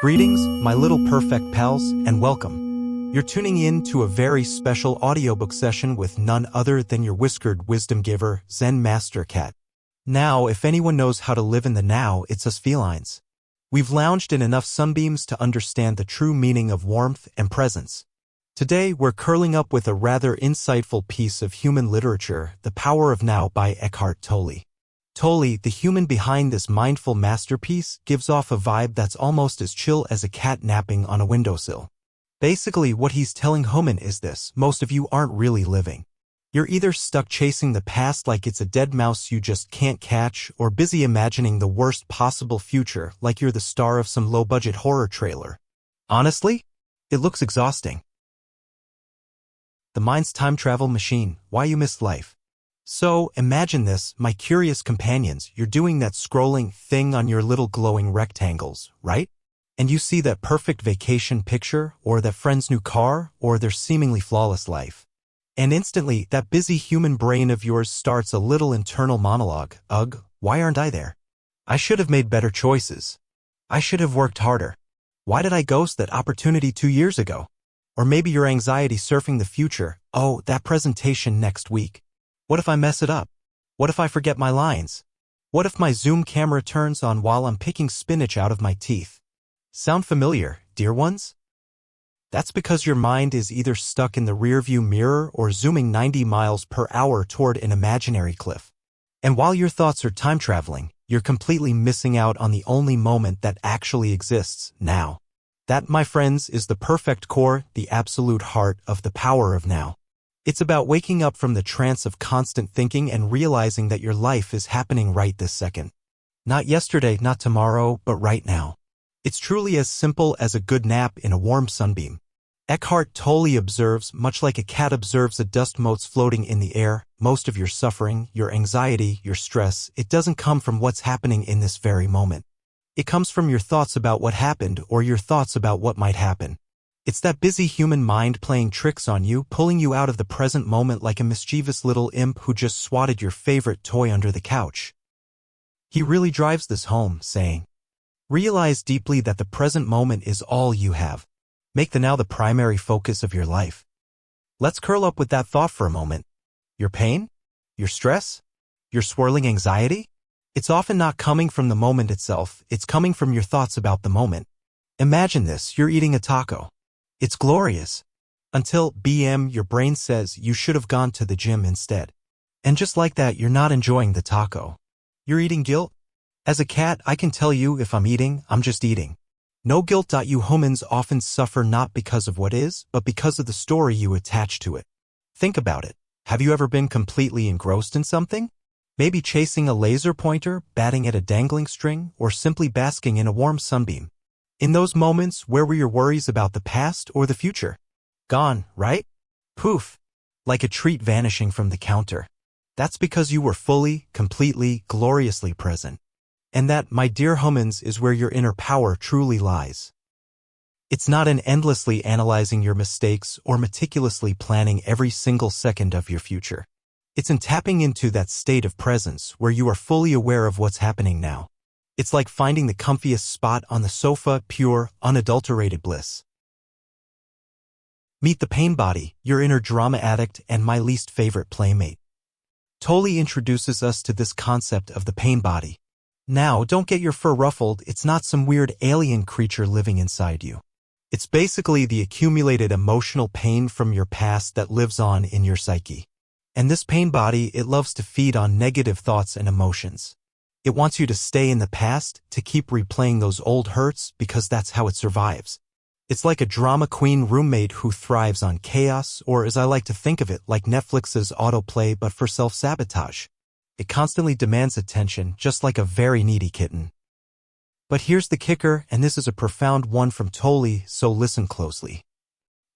Greetings, my little perfect pals, and welcome. You're tuning in to a very special audiobook session with none other than your whiskered wisdom giver, Zen Master Cat. Now, if anyone knows how to live in the now, it's us felines. We've lounged in enough sunbeams to understand the true meaning of warmth and presence. Today, we're curling up with a rather insightful piece of human literature, The Power of Now by Eckhart Tolle. Tolle, the human behind this mindful masterpiece, gives off a vibe that's almost as chill as a cat napping on a windowsill. Basically, what he's telling humans is this: most of you aren't really living. You're either stuck chasing the past like it's a dead mouse you just can't catch, or busy imagining the worst possible future like you're the star of some low-budget horror trailer. Honestly, it looks exhausting. The mind's time travel machine, why you miss life. So, imagine this, my curious companions, you're doing that scrolling thing on your little glowing rectangles, right? And you see that perfect vacation picture, or that friend's new car, or their seemingly flawless life. And instantly, that busy human brain of yours starts a little internal monologue. Ugh, why aren't I there? I should have made better choices. I should have worked harder. Why did I ghost that opportunity 2 years ago? Or maybe your anxiety surfing the future. Oh, that presentation next week. What if I mess it up? What if I forget my lines? What if my Zoom camera turns on while I'm picking spinach out of my teeth? Sound familiar, dear ones? That's because your mind is either stuck in the rearview mirror or zooming 90 miles per hour toward an imaginary cliff. And while your thoughts are time traveling, you're completely missing out on the only moment that actually exists, now. That, my friends, is the perfect core, the absolute heart of the power of now. It's about waking up from the trance of constant thinking and realizing that your life is happening right this second. Not yesterday, not tomorrow, but right now. It's truly as simple as a good nap in a warm sunbeam. Eckhart Tolle observes, much like a cat observes a dust motes floating in the air, most of your suffering, your anxiety, your stress, it doesn't come from what's happening in this very moment. It comes from your thoughts about what happened or your thoughts about what might happen. It's that busy human mind playing tricks on you, pulling you out of the present moment like a mischievous little imp who just swatted your favorite toy under the couch. He really drives this home, saying, realize deeply that the present moment is all you have. Make the now the primary focus of your life. Let's curl up with that thought for a moment. Your pain? Your stress? Your swirling anxiety? It's often not coming from the moment itself, it's coming from your thoughts about the moment. Imagine this, you're eating a taco. It's glorious. Until, your brain says you should have gone to the gym instead. And just like that, you're not enjoying the taco. You're eating guilt? As a cat, I can tell you if I'm eating, I'm just eating. No guilt. You humans often suffer not because of what is, but because of the story you attach to it. Think about it. Have you ever been completely engrossed in something? Maybe chasing a laser pointer, batting at a dangling string, or simply basking in a warm sunbeam. In those moments, where were your worries about the past or the future? Gone, right? Poof. Like a treat vanishing from the counter. That's because you were fully, completely, gloriously present. And that, my dear humans, is where your inner power truly lies. It's not in endlessly analyzing your mistakes or meticulously planning every single second of your future. It's in tapping into that state of presence where you are fully aware of what's happening now. It's like finding the comfiest spot on the sofa, pure, unadulterated bliss. Meet the pain body, your inner drama addict and my least favorite playmate. Tolle introduces us to this concept of the pain body. Now, don't get your fur ruffled, it's not some weird alien creature living inside you. It's basically the accumulated emotional pain from your past that lives on in your psyche. And this pain body, it loves to feed on negative thoughts and emotions. It wants you to stay in the past, to keep replaying those old hurts, because that's how it survives. It's like a drama queen roommate who thrives on chaos, or as I like to think of it, like Netflix's autoplay but for self-sabotage. It constantly demands attention, just like a very needy kitten. But here's the kicker, and this is a profound one from Tolle, so listen closely.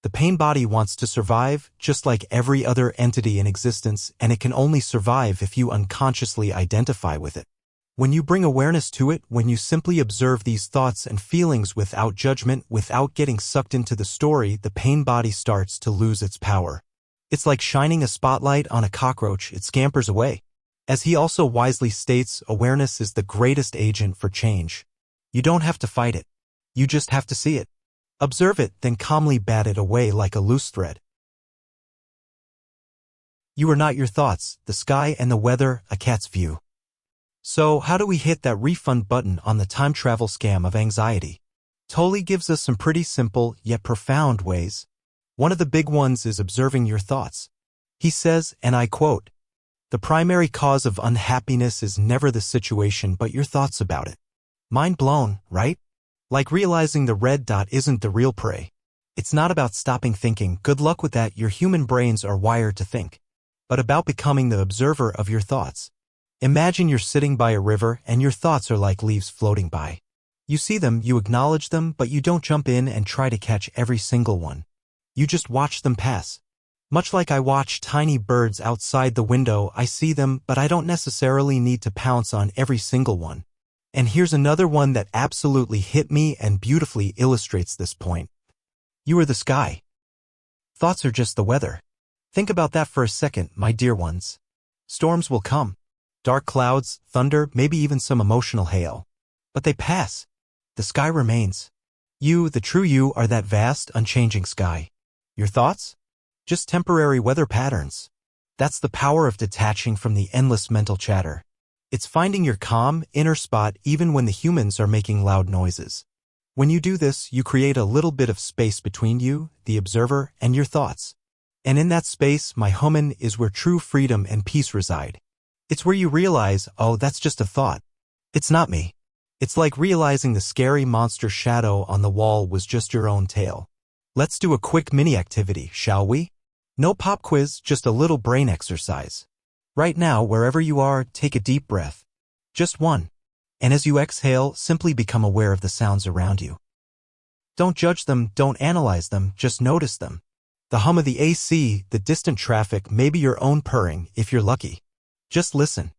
The pain body wants to survive, just like every other entity in existence, and it can only survive if you unconsciously identify with it. When you bring awareness to it, when you simply observe these thoughts and feelings without judgment, without getting sucked into the story, the pain body starts to lose its power. It's like shining a spotlight on a cockroach, it scampers away. As he also wisely states, awareness is the greatest agent for change. You don't have to fight it. You just have to see it. Observe it, then calmly bat it away like a loose thread. You are not your thoughts, the sky and the weather, a cat's view. So, how do we hit that refund button on the time travel scam of anxiety? Tolle gives us some pretty simple, yet profound ways. One of the big ones is observing your thoughts. He says, and I quote, "The primary cause of unhappiness is never the situation but your thoughts about it." Mind blown, right? Like realizing the red dot isn't the real prey. It's not about stopping thinking, good luck with that, your human brains are wired to think. But about becoming the observer of your thoughts. Imagine you're sitting by a river and your thoughts are like leaves floating by. You see them, you acknowledge them, but you don't jump in and try to catch every single one. You just watch them pass. Much like I watch tiny birds outside the window, I see them, but I don't necessarily need to pounce on every single one. And here's another one that absolutely hit me and beautifully illustrates this point. You are the sky. Thoughts are just the weather. Think about that for a second, my dear ones. Storms will come. Dark clouds, thunder, maybe even some emotional hail. But they pass. The sky remains. You, the true you, are that vast, unchanging sky. Your thoughts? Just temporary weather patterns. That's the power of detaching from the endless mental chatter. It's finding your calm, inner spot even when the humans are making loud noises. When you do this, you create a little bit of space between you, the observer, and your thoughts. And in that space, my human, is where true freedom and peace reside. It's where you realize, oh, that's just a thought. It's not me. It's like realizing the scary monster shadow on the wall was just your own tail. Let's do a quick mini activity, shall we? No pop quiz, just a little brain exercise. Right now, wherever you are, take a deep breath. Just one. And as you exhale, simply become aware of the sounds around you. Don't judge them, don't analyze them, just notice them. The hum of the AC, the distant traffic, maybe your own purring, if you're lucky. Just listen.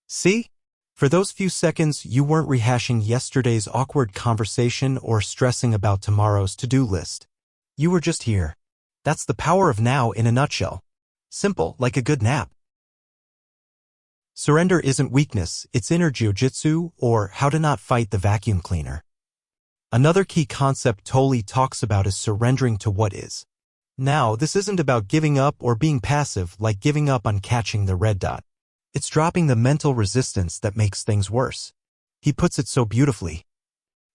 See? For those few seconds, you weren't rehashing yesterday's awkward conversation or stressing about tomorrow's to-do list. You were just here. That's the power of now in a nutshell. Simple, like a good nap. Surrender isn't weakness, it's inner jiu-jitsu, or how to not fight the vacuum cleaner. Another key concept Tolle talks about is surrendering to what is. Now, this isn't about giving up or being passive, like giving up on catching the red dot. It's dropping the mental resistance that makes things worse. He puts it so beautifully.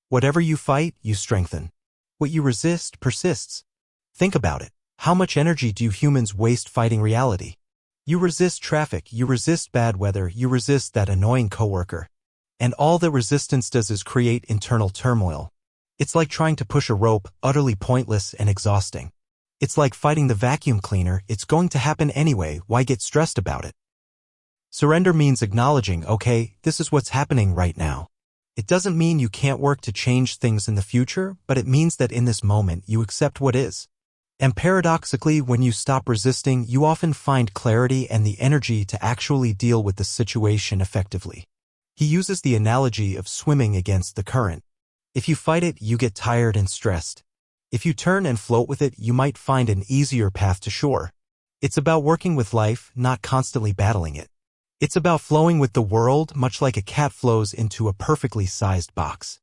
Whatever you fight, you strengthen. What you resist persists. Think about it. How much energy do humans waste fighting reality? You resist traffic, you resist bad weather, you resist that annoying coworker. And all that resistance does is create internal turmoil. It's like trying to push a rope, utterly pointless and exhausting. It's like fighting the vacuum cleaner, it's going to happen anyway, why get stressed about it? Surrender means acknowledging, okay, this is what's happening right now. It doesn't mean you can't work to change things in the future, but it means that in this moment you accept what is. And paradoxically, when you stop resisting, you often find clarity and the energy to actually deal with the situation effectively. He uses the analogy of swimming against the current. If you fight it, you get tired and stressed. If you turn and float with it, you might find an easier path to shore. It's about working with life, not constantly battling it. It's about flowing with the world, much like a cat flows into a perfectly sized box.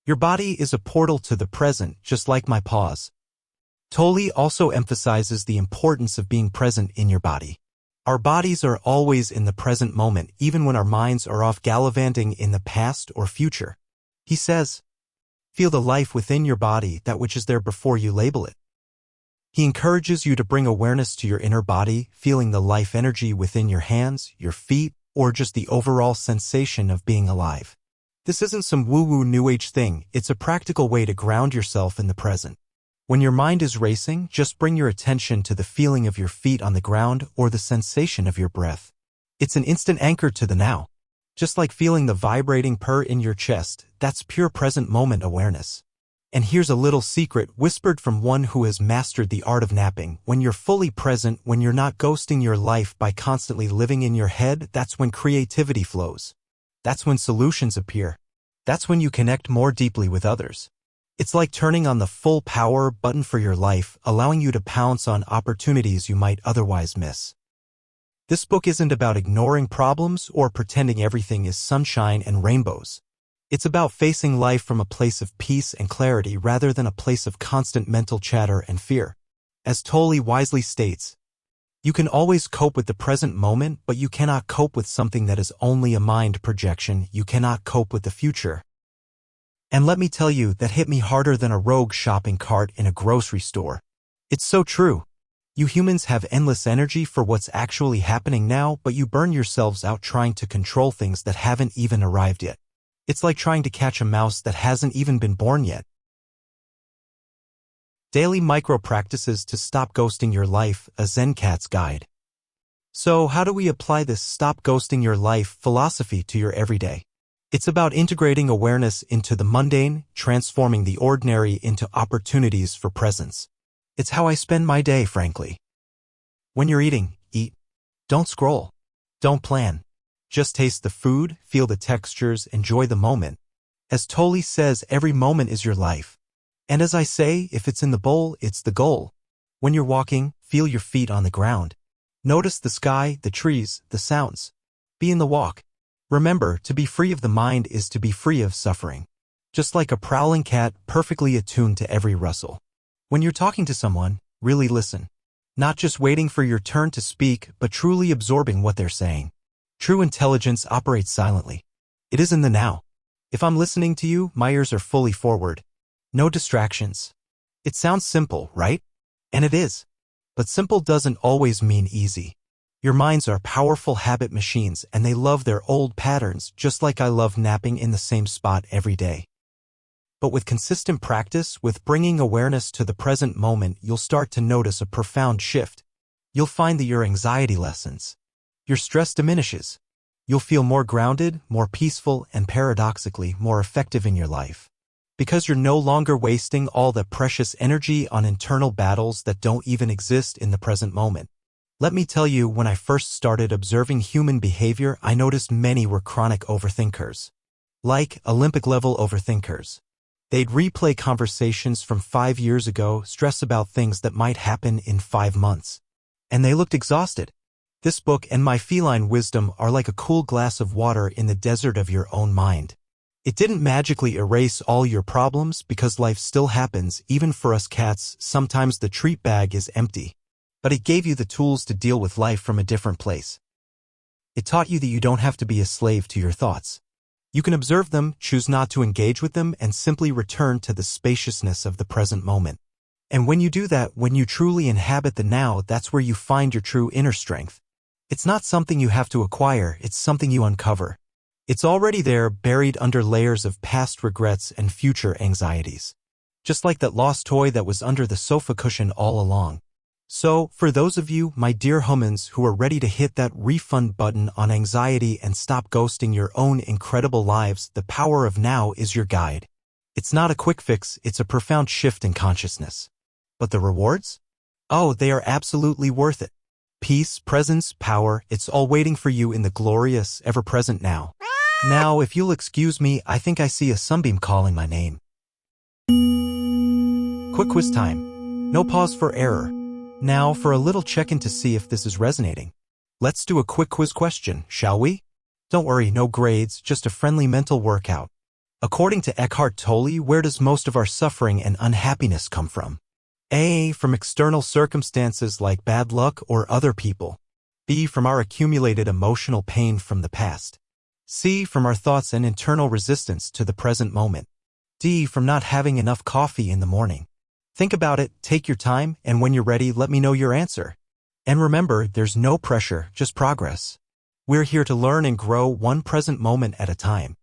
Your body is a portal to the present, just like my paws. Tolle also emphasizes the importance of being present in your body. Our bodies are always in the present moment, even when our minds are off gallivanting in the past or future. He says, feel the life within your body, that which is there before you label it. He encourages you to bring awareness to your inner body, feeling the life energy within your hands, your feet, or just the overall sensation of being alive. This isn't some woo-woo new age thing, it's a practical way to ground yourself in the present. When your mind is racing, just bring your attention to the feeling of your feet on the ground or the sensation of your breath. It's an instant anchor to the now. Just like feeling the vibrating purr in your chest, that's pure present moment awareness. And here's a little secret whispered from one who has mastered the art of napping. When you're fully present, when you're not ghosting your life by constantly living in your head, that's when creativity flows. That's when solutions appear. That's when you connect more deeply with others. It's like turning on the full power button for your life, allowing you to pounce on opportunities you might otherwise miss. This book isn't about ignoring problems or pretending everything is sunshine and rainbows. It's about facing life from a place of peace and clarity rather than a place of constant mental chatter and fear. As Tolle wisely states, you can always cope with the present moment, but you cannot cope with something that is only a mind projection. You cannot cope with the future. And let me tell you, that hit me harder than a rogue shopping cart in a grocery store. It's so true. You humans have endless energy for what's actually happening now, but you burn yourselves out trying to control things that haven't even arrived yet. It's like trying to catch a mouse that hasn't even been born yet. Daily Micro Practices to Stop Ghosting Your Life, a Zen Cat's Guide. So how do we apply this stop ghosting your life philosophy to your everyday? It's about integrating awareness into the mundane, transforming the ordinary into opportunities for presence. It's how I spend my day, frankly. When you're eating, eat. Don't scroll. Don't plan. Just taste the food, feel the textures, enjoy the moment. As Tolle says, every moment is your life. And as I say, if it's in the bowl, it's the goal. When you're walking, feel your feet on the ground. Notice the sky, the trees, the sounds. Be in the walk. Remember, to be free of the mind is to be free of suffering. Just like a prowling cat, perfectly attuned to every rustle. When you're talking to someone, really listen. Not just waiting for your turn to speak, but truly absorbing what they're saying. True intelligence operates silently. It is in the now. If I'm listening to you, my ears are fully forward. No distractions. It sounds simple, right? And it is. But simple doesn't always mean easy. Your minds are powerful habit machines, and they love their old patterns, just like I love napping in the same spot every day. But with consistent practice, with bringing awareness to the present moment, you'll start to notice a profound shift. You'll find that your anxiety lessens. Your stress diminishes. You'll feel more grounded, more peaceful, and paradoxically, more effective in your life. Because you're no longer wasting all that precious energy on internal battles that don't even exist in the present moment. Let me tell you, when I first started observing human behavior, I noticed many were chronic overthinkers. Like Olympic-level overthinkers. They'd replay conversations from 5 years ago, stress about things that might happen in 5 months. And they looked exhausted. This book and my feline wisdom are like a cool glass of water in the desert of your own mind. It didn't magically erase all your problems, because life still happens, even for us cats. Sometimes the treat bag is empty. But it gave you the tools to deal with life from a different place. It taught you that you don't have to be a slave to your thoughts. You can observe them, choose not to engage with them, and simply return to the spaciousness of the present moment. And when you do that, when you truly inhabit the now, that's where you find your true inner strength. It's not something you have to acquire, it's something you uncover. It's already there, buried under layers of past regrets and future anxieties. Just like that lost toy that was under the sofa cushion all along. So, for those of you, my dear humans, who are ready to hit that refund button on anxiety and stop ghosting your own incredible lives, the power of now is your guide. It's not a quick fix, it's a profound shift in consciousness. But the rewards? Oh, they are absolutely worth it. Peace, presence, power, it's all waiting for you in the glorious, ever-present now. Now, if you'll excuse me, I think I see a sunbeam calling my name. Quick quiz time. No pause for error. Now for a little check-in to see if this is resonating. Let's do a quick quiz question, shall we? Don't worry, no grades, just a friendly mental workout. According to Eckhart Tolle, where does most of our suffering and unhappiness come from? A. From external circumstances like bad luck or other people. B. From our accumulated emotional pain from the past. C. From our thoughts and internal resistance to the present moment. D. From not having enough coffee in the morning. Think about it, take your time, and when you're ready, let me know your answer. And remember, there's no pressure, just progress. We're here to learn and grow one present moment at a time.